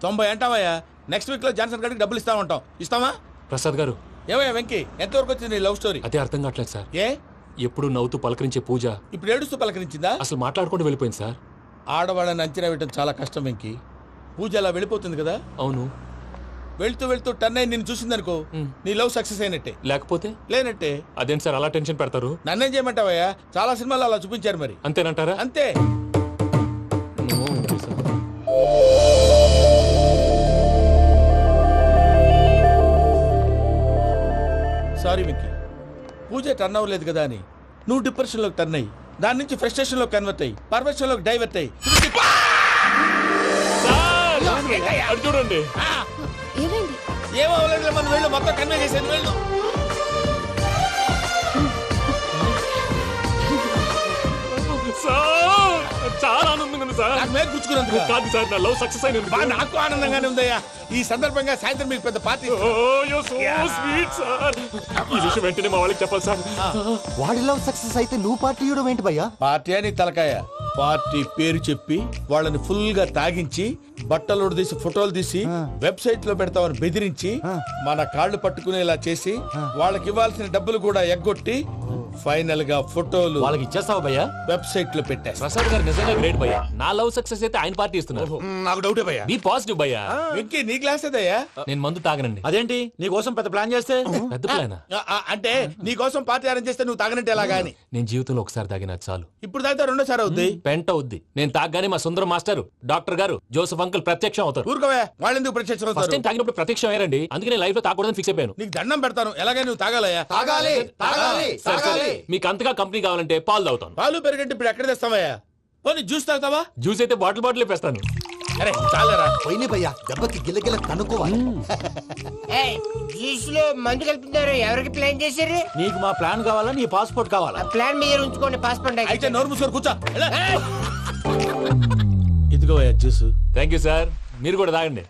90 అంటావయ్యా. Next week లో Johnson గారికి డబ్బులు ఇస్తా ఉంటాం. ఇస్తావా? ప్రసాద్ గారు, ఏమయ్యా వెంకీ, ఎంతవరకు వచ్చింది నీ లవ్ స్టోరీ? అదే అర్థం కావట్లేదు సార్. ఏ ఎప్పుడు నవ్వుతూ పలకరించే పూజ ఇప్పుడు ఏడుస్తూ పలకరించిందా? అసలు మాట్లాడుకుంటూ వెళ్ళిపోయింది సార్. ఆడవాళ్ళని అంచనా వేయడం చాలా కష్టం వెంకీ. పూజ అలా వెళ్ళిపోతుంది కదా. అవును. వెళ్తూ వెళ్తూ టర్న్ అయి నిన్ను చూసిందనుకో, నీ లవ్ సక్సెస్ అయినట్టే. లేకపోతే లేనట్టే. అదేం సార్ అలా టెన్షన్ పెడతారు? నన్నేం చేయమంటావయ్యా? చాలా సినిమాలు అలా చూపించారు మరి. అంతేనంటారా? అంతే. సారీ వెంకీ, పూజ టర్న్ అవ్వలేదు కదా అని నువ్వు డిప్రెషన్ లోకి టర్న్ అయ్యి, దాని నుంచి ఫ్రస్ట్రేషన్ లో కన్వర్ట్ అయ్యి, పర్వర్షన్ లోకి డైవర్ట్ అయ్యి. చూడండి, ఏమో అవ్వలేదు, మనం వెళ్ళు, మొత్తం కన్వే చేసేది వెళ్ళు. చాలా ఆనందంగా ఉంది సార్. నాకు మీద కూర్చుకున్నందుకు కాదు సార్, నా లవ్ సక్సెస్ అయినందుకు. నాకు ఆనందంగానే ఉందయ్యా. ఈ సందర్భంగా సాయంత్రం మీకు పెద్ద పార్టీ. ఈ విషయం వెంటనే మా వాళ్ళకి చెప్పాలి సార్. వాడి లవ్ సక్సెస్ అయితే నువ్వు పార్టీ ఇవ్వడం ఏంటి భయ్యా? పార్టీ అని తలకాయ. పార్టీ పేరు చెప్పి వాళ్ళని ఫుల్ గా తాగించి, బట్టలు తీసి ఫోటోలు తీసి వెబ్సైట్ లో పెడతామని బెదిరించి, మన కాళ్ళు పట్టుకునేలా చేసి, వాళ్ళకి ఇవ్వాల్సిన డబ్బులు కూడా ఎగ్గొట్టి, ఫైనల్ గా ఫోటోలు వాళ్ళకి ఇచ్చేస్తావా భయ్యా? వెబ్సైట్ లో పెట్టేస్తా. ప్రసాద్ గారు నిజంగా గ్రేట్ భయ్యా. నా లవ్ సక్సెస్ అయితే ఆయన పార్టీ ఇస్తున్నారు. నాకు డౌటే భయ్యా. బీ పాజిటివ్ భయ్యా. వెంకీ, నీ క్లాస్ ఏదయ్యా? నేను మందు తాగనండి. అదేంటి నీ కోసం పెద్ద ప్లాన్ చేస్తే? పెద్ద ప్లానా? అంటే నీ కోసం పార్టీ అరేంజ్ చేస్తే నువ్వు తాగనంటే ఎలాగా అని. నేను జీవితంలో ఒకసారి తాగినా చాలు. ఇప్పుడు తాగితే రెండోసారి అవుద్ది. పెంట అవుద్ది. నేను తాగగానే మా సుందరం మాస్టర్, డాక్టర్ గారు, జోసెఫ్ అంకుల్ ప్రత్యక్షం అవుతారు. ఊరుకోవే, వాళ్ళు ఎందుకు ప్రత్యక్షం ఫస్ట్ అవుతారు? టైం తాగినప్పుడు ప్రత్యక్షం అయ్యారండి. అందుకే నేను లైఫ్ లో తాగకూడదని ఫిక్స్ అయిపోయాను. నీకు దండం పెడతాను, ఎలాగే నువ్వు తాగాలయ్యా. తాగాలి తాగాలి సరే, సరే. తాగాలి. మీకు అంతగా కంపెనీ కావాలంటే పాలు తాగుతాను. పాలు పెరిగంటే ఇప్పుడు ఎక్కడ తెస్తావయ్యా? పోనీ జ్యూస్ తాగుతావా? జ్యూస్ అయితే బాటిల్ వేస్తాను. అరే చాలరా. పోయిన భయ్యా, దెబ్బకి గిల్లగిల్ల తనుకోవాలి. జ్యూస్ లో మందు కలుపుతున్నారు. ఎవరికి ప్లాన్ చేశారు? నీకు మా ప్లాన్ కావాలా, నీ పాస్పోర్ట్ కావాలా? ఆ ప్లాన్ మీరు ఉంచుకోండి, పాస్పోర్ట్ అయితే నోరు మూసుకొని కూర్చో. ఇదిగోయ్యా జ్యూస్. Thank you sir. మీరు కూడా తాగండి.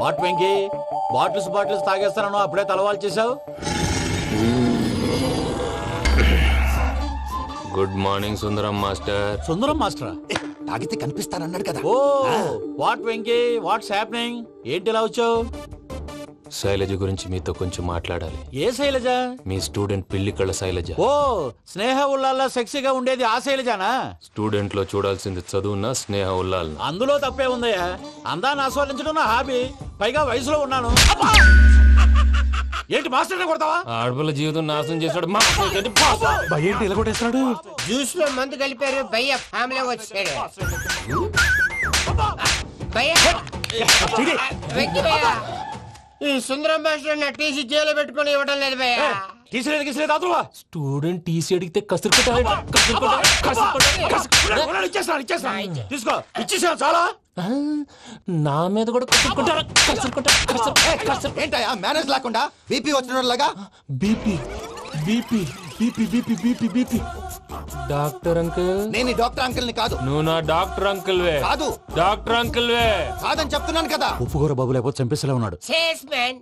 వాట్ వెంకీ, బాటిల్స్ తాగేస్తానో అప్పుడే తలవాలు చేసావు. Good morning Sundaram master. Sundaram మాస్టరా? తాగితే కనిపిస్తానన్నాడు కదా. Oh what Venky, what's happening? ఏంటి ఇలా వచ్చావు? శైలజ గురించి మీతో కొంచెం మాట్లాడాలి. ఏ శైలజ? మీ స్టూడెంట్ పిల్లి కళ్ళ శైలజ. ఓ స్నేహ ఉల్లాల్లో సెక్సీగా ఉండేది ఆ శైలజానా? స్టూడెంట్ లో చూడాల్సింది చదువున్న స్నేహ ఉల్లాల్. అందులో తప్పే ఉందయ్యా. అందాన్ని ఆస్వాదించడం నా హాబీ. పైగా వయసులో ఉన్నాను. ఏంటి మాస్టర్ కొడతావా? ఆడపిల్ల జీవితం నాశనం చేశాడు. ఏంటి ఇలా కొట్టేస్తున్నాడు? జ్యూస్ లో మందు కలిపారు. భయ్య ఫ్యామిలీ వచ్చాడు. భయ్య వెంకీ భయ్య, ఈ సుందరం భాషలో నా టీసీ జైలు పెట్టుకుని ఇవ్వడం లేదు భయ్య. తీసిలేదు అదువా. స్టూడెంట్ టీసీ అడిగితే కసురు తీసుకో, ఇచ్చేసా చాలా. నా మీద కూడా కసురుకుంటారా? ఏంటయ్యా మేనేజ్ లేకుండా బీపీ వచ్చిన లాగా? BP BP BP BP BP BP. Doctor uncle, నేను ఈ డాక్టర్ అంకుల్ ని కాదు. నువ్వు నా డాక్టర్ అంకుల్ వే. కాదు. డాక్టర్ అంకుల్ వే. కాదని చెప్తున్నాను కదా. ఉప్పుకూర బాబు లేకపోతే చంపేసేలా ఉన్నాడు. Sales man.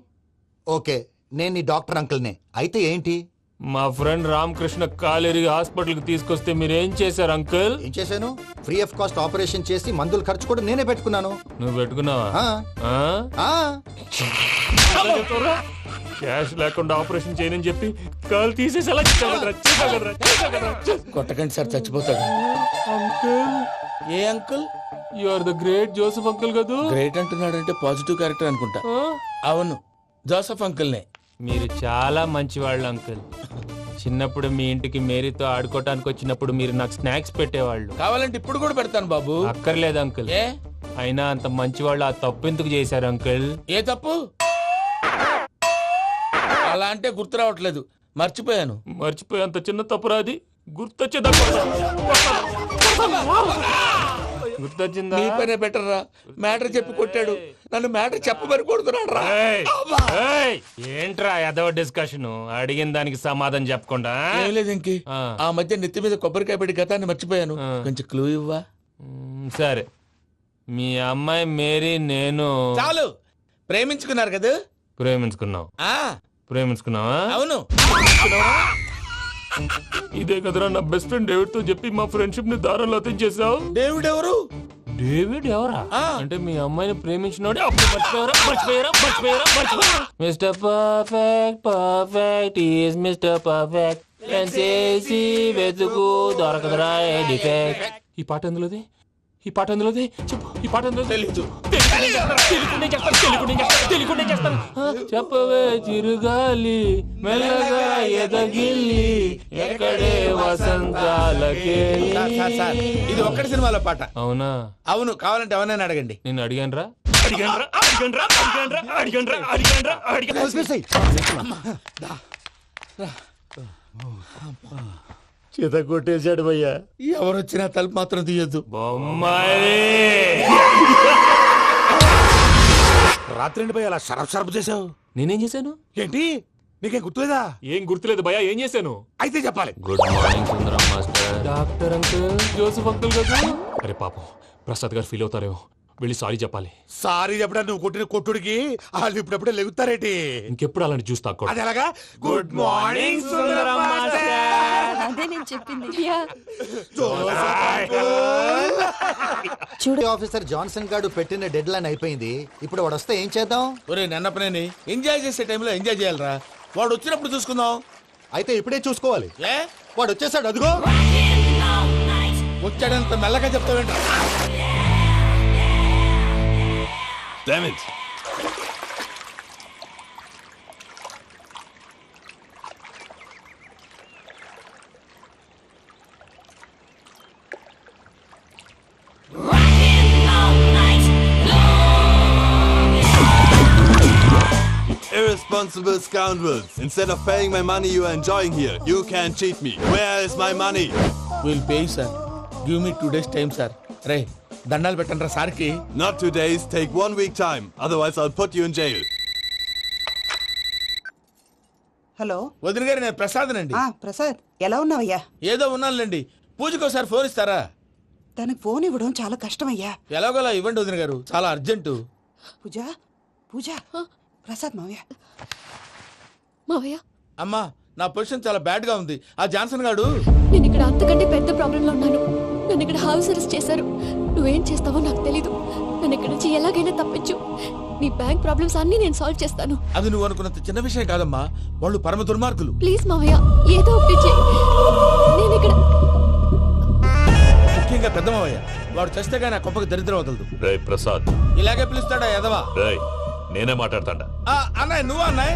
ఓకే, నేను ఈ డాక్టర్ అంకుల్ నే. అయితే ఏంటి? మా ఫ్రెండ్ రామకృష్ణ కాలేరికి హాస్పిటల్ కి తీసుకొస్తే మీరేం చేశారు అంకుల్? ఏం చేశాను? ఫ్రీ ఆఫ్ కాస్ట్ ఆపరేషన్ చేసి మందులు ఖర్చు కూడా నేనే పెట్టుకున్నాను. నువ్వు పెట్టుకున్నావా? ఆ, ఆ? ఆ. క్యాష్ లేకుండా ఆపరేషన్ చేయనని చెప్పి కాలు తీసేసి ఎలా కొట్టకండి సార్, చచ్చిపోతాడు. అంకుల్, ఏ uncle? You are the great Joseph uncle కదా. గ్రేట్ అంటున్నాడంటే పాజిటివ్ క్యారెక్టర్ అనుకుంటా. అవును, జోసెఫ్ అంకుల్నే. మీరు చాలా మంచివాళ్ళు అంకుల్. చిన్నప్పుడు మీ ఇంటికి మేరీతో ఆడుకోవటానికి వచ్చినప్పుడు మీరు నాకు స్నాక్స్ పెట్టేవాళ్ళు. కావాలంటే ఇప్పుడు కూడా పెడతాను బాబు. అక్కర్లేదు అంకుల్. ఏ అయినా అంత మంచివాళ్ళు ఆ తప్పు ఎందుకు చేశారు అంకుల్? ఏ తప్పు? అలా అంటే గుర్తు రావట్లేదు, మర్చిపోయాను. మర్చిపోయి అంత చిన్న తప్పురాది గుర్తొచ్చేదా? గుర్తొచ్చిందా? నీ పనే బెటర్ రా. మ్యాటర్ చెప్పి కొట్టాడు, నన్ను మ్యాటర్ చెప్పమని కొడుతున్నాడు రా. ఏయ్, ఏయ్, ఏంట్రా ఏదో డిస్కషన్? అడిగిన దానికి సమాధానం చెప్పకుండా ఏం లేదు ఇంకి, ఆ. ఆ మధ్య నెత్తి మీద కొబ్బరికాయ పెట్టి గతాన్ని మర్చిపోయాను. ఆ. కొంచెం క్లూ ఇవ్వా? సరే, మీ అమ్మాయి మేరీ నేను చాలు, ప్రేమించుకున్నారు కదా. ప్రేమించుకున్నావు. ఆ ప్రేమించుకున్నావా? అవును. ఇదే కదరా నా బెస్ట్ ఫ్రెండ్ డేవిడ్ తో చెప్పి మా ఫ్రెండ్షిప్ ని దారంలో తెచ్చేసావు. డేవిడ్ ఎవరు? డేవిడ్ ఎవరా? ఆ. అంటే మీ అమ్మాయిని ప్రేమించినోడే అప్పుడు మర్చిపోయారా? Mister perfect perfect is mister perfect చేసి వెతుకు దొరకదురా డిఫెక్ట్. ఈ పాట ఎందులోది? ఈ పాట ఎందులోది? చెప్పు, ఈ పాట ఎందులో? తెలీదు. చెప్పవే చిరుగాలి మెల్లగా ఎదగిల్లి ఎక్కడే వసంతాలకే. సార్, ఇది ఒక్కటి సినిమాలో పాట. అవునా? అవును, కావాలంటే ఎవరైనా అడగండి. నేను అడిగాను రా. చేత కొట్టేశాడు భయ్యా. ఎవరు వచ్చినా తలుపు మాత్రం తీయద్దు. బొమ్మాయి రాత్రి భయ అలా షరఫ్ షరఫ్ చేసావు. నేనేం చేశాను? ఏంటి నీకేం గుర్తులేదా? ఏం గుర్తులేదు భయ్యా, ఏం చేశాను? అయితే చెప్పాలి. Good morning Sundaram master. Doctor uncle, Joseph uncle కదా. అరే పాపం, ప్రసాద్ గారు ఫీల్ అవుతారేమో, వెళ్ళి సారీ చెప్పాలి. సారీ చెప్పడా నువ్వు కొట్టిన కొట్టుడికి వాళ్ళు ఇప్పుడప్పుడే లెగుతారేటి. ఇంకెప్పుడు అలాంటి జ్యూస్ తాక్కూడదు. అది ఎలాగా? Good morning Sundaram master. అదే నేను చెప్పింది. చూడు ఆఫీసర్ జాన్సన్ గారు పెట్టిన డెడ్ లైన్ అయిపోయింది. ఇప్పుడు వాడు వస్తే ఏం చేద్దాం? ఒరే నన్నపనేని, ఎంజాయ్ చేసే టైంలో ఎంజాయ్ చేయాలరా. వాడు వచ్చినప్పుడు చూసుకుందాం. అయితే ఇప్పుడే చూసుకోవాలి. ఏ వాడు వచ్చేసాడు, అదిగో. వచ్చాడంత మెల్లగా చెప్తావేంట? Damn it. Irresponsible scoundrels. Instead of paying my money you are enjoying here, you can cheat me. Where is my money? Will pay sir. Give me 2 days time sir. రే దండాలు పెట్టండి రా సార్కి. Not 2 days, take 1 week time. Otherwise I'll put you in jail. Hello. వదిన గారు, నేను ప్రసాదనండి. ప్రసాద్, ఎలా ఉన్నావయ్యా? ఏదో ఉన్నానులేండి. పూజకి ఒకసారి ఫోన్ ఇస్తారా? తనకు ఫోన్ ఇవ్వడం చాలా కష్టమయ్యా. ఎలాగోలా ఇవ్వండి వదిన గారు, చాలా అర్జెంటు. పూజ పూజ ప్రసాద్ మావయ్య. మావయ్య, అమ్మా, నా పొజిషన్ చాలా బ్యాడ్ గా ఉంది. ఆ జాన్సన్ గాడు నేను ఇక్కడ అంతకంటే పెద్ద ప్రాబ్లంలో ఉన్నాను. నన్ను ఇక్కడ హౌస్ అరెస్ట్ చేశారు. నువ్వేం చేస్తావో నాకు తెలీదు. నన్ను ఇక్కడ నుంచి ఎలాగైనా తప్పించు. నీ బ్యాంక్ ప్రాబ్లమ్స్ అన్ని నేను సాల్వ్ చేస్తాను. అది నువ్వు అనుకున్నంత చిన్న విషయం కాదమ్మా. వాళ్ళు పరమ దుర్మార్గులు. ప్లీజ్ మావయ్య, ఏదో ఒకటి చెయ్యి. నేను ఇక్కడ ముఖ్యంగా పెద్దమావయ్య, వాడు చస్తే కానీ ఆ కొంపకి దరిద్రం వదలదు. రే ప్రసాద్, ఇలాగే పిలుస్తాడా ఎదవా? రేయ్ నేనే మాట్లాడతాడా. అన్నయ్య, నువ్వు అన్నయ్య.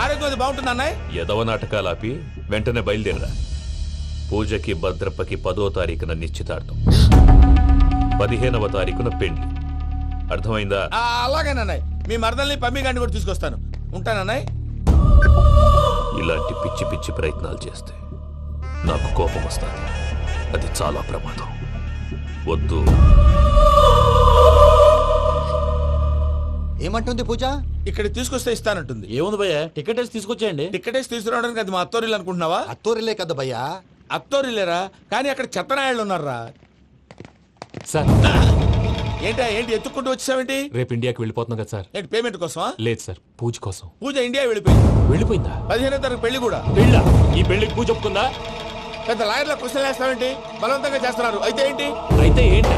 ఆరోగ్యం అది బాగుంటుంది అన్నయ్య. ఎదవ నాటకాలు ఆపి వెంటనే బయలుదేరరా. పూజకి భద్రప్పకి 10వ తారీఖున నిశ్చితార్థం, 15వ తారీఖున పెళ్లి. అర్థమైందా? అలాగేనన్నయ్య. మీ మరదల్ని పమ్మి గాండి కూడా తీసుకొస్తాను. ఉంటానన్నయ్య. ఇలాంటి పిచ్చి పిచ్చి ప్రయత్నాలు చేస్తే నాకు కోపం వస్తుంది. అది చాలా ప్రమాదం. వద్దు. ఏమంటుంది పూజ? ఇక్కడ తీసుకొస్తే ఇస్తానంటుంది. ఏముంది భయ్య, టికెట్ వేసి తీసుకొచ్చేయండి. టికెటేసి తీసుకురావడానికి అది మా అత్తోరిల్లు అనుకుంటున్నావా? అత్తూరిలే కదా భయ్యా. అత్తోరిల్లేరా, కానీ అక్కడ చెత్తనాయాళ్ళు ఉన్నారా. సార్, ఏంటి ఎత్తుక్కుంటూ వచ్చావేంటి? రేపు ఇండియాకి వెళ్ళిపోతున్నాం కదా సార్. ఏంటి పేమెంట్ కోసమా? లేదు సార్, పూజ కోసం. పూజ ఇండియా వెళ్ళిపోయింది. వెళ్ళిపోయిందా? 15వ తారీఖు పెళ్లి కూడా. పెళ్ళా? ఈ పెళ్లికి పూజ ఒప్పుకుందా? పెద్ద లాయర్ల క్వశ్చన్ వేస్తావేంటి? బలవంతంగా చేస్తున్నారు. అయితే ఏంటి? అయితే ఏంటి?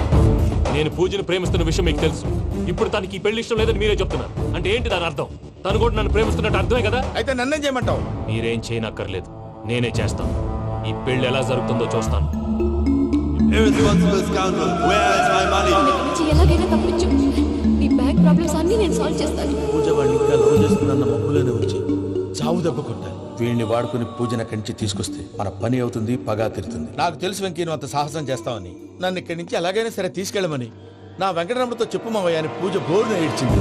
నేను పూజను ప్రేమిస్తున్న విషయం మీకు తెలుసు. ఇప్పుడు తనకి ఈ పెళ్లి ఇష్టం లేదని మీరే చెప్తున్నారు. అంటే ఏంటి దాని అర్థం? తను కూడా నన్ను ప్రేమిస్తున్నట్టు అర్థమే కదా. అయితే నన్నేం చేయమంటావు? మీరేం చేయనక్కర్లేదు, నేనే చేస్తాను. ఈ పెళ్లి ఎలా జరుగుతుందో చూస్తాను. Irresponsible scoundrel. Where is my money? నన్ను ఇక్కడ నుంచి ఎలాగైనా తప్పించు. నీ బ్యాంక్ ప్రాబ్లమ్స్ అన్ని నేను సాల్వ్ చేస్తాను. పూజ వాడిని ఇంకా లవ్ చేస్తుందన్న మబ్బులోనే వచ్చి చావు దెబ్బ కొట్టాలి. వీళ్ళని వాడుకుని పూజన కంచి తీసుకొస్తే మన పని అవుతుంది, పగా తిరుతుంది. నాకు తెలుసు వెంకీ, నువ్వు అంత సాహసం చేస్తావని. నన్ను ఇక్కడి నుంచి ఎలాగైనా సరే తీసుకెళ్ళమని నా వెంకటరమణతో చెప్పు మావయ్య అని పూజ బోరున ఏడ్చింది.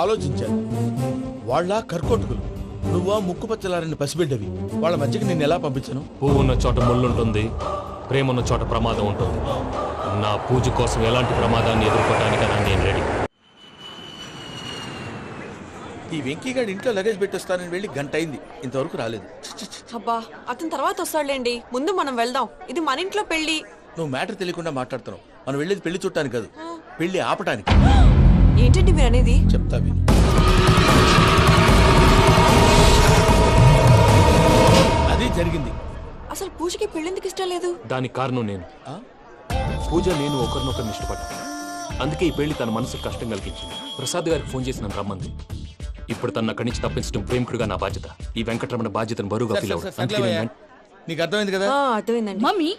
ఆలోచించాను. వాళ్ళ కర్కోటకులు, నువ్వా ముక్కు పచ్చలారని పసిబిడ్డవి. వాళ్ళ మధ్యకి నేను ఎలా పంపించను? పువ్వు ఉన్న చోట ముళ్ళు ఉంటుంది, ప్రేమ ఉన్న చోట ప్రమాదం ఉంటుంది. నా పూజ కోసం ఎలాంటి ప్రమాదాన్ని ఎదుర్కోవడానికైనా నేను రెడీ. ఈ వెంకీగాడి ఇంట్లో లగేజ్ పెట్టొస్తానని వెళ్ళి గంట అయింది, ఇంతవరకు రాలేదు. అబ్బా అతని తర్వాత వస్తాడులేండి, ముందు మనం వెళ్దాం. ఇది మన ఇంట్లో పెళ్లి. నువ్వు మ్యాటర్ తెలియకుండా మాట్లాడుతున్నావు. మనం వెళ్ళేది పెళ్లి చుట్టానికి కాదు, పెళ్లి ఆపటానికి. ఏంటండి మీరు అనేది? చెప్తా విను. అది జరిగింది. అసలు పూజకి పెళ్ళెందుకు ఇష్టం లేదు? దానికి కారణం నేను. పూజ నేను ఒకరినొకరిని ఇష్టపడ్డా. అందుకే ఈ పెళ్లి తన మనసుకు కష్టం కలిగించింది. ప్రసాద్ గారికి ఫోన్ చేసి నన్ను రమ్మంది. ఇప్పుడు తన అక్కడి నుంచి తప్పించడం ప్రేమికుడుగా నా బాధ్యత. ఈ వెంకటరమణ బాధ్యతను బరువుగా ఫీల్ అవ్వడం. నీకు అర్థమైంది కదా? అర్థమైందండి. మమ్మీ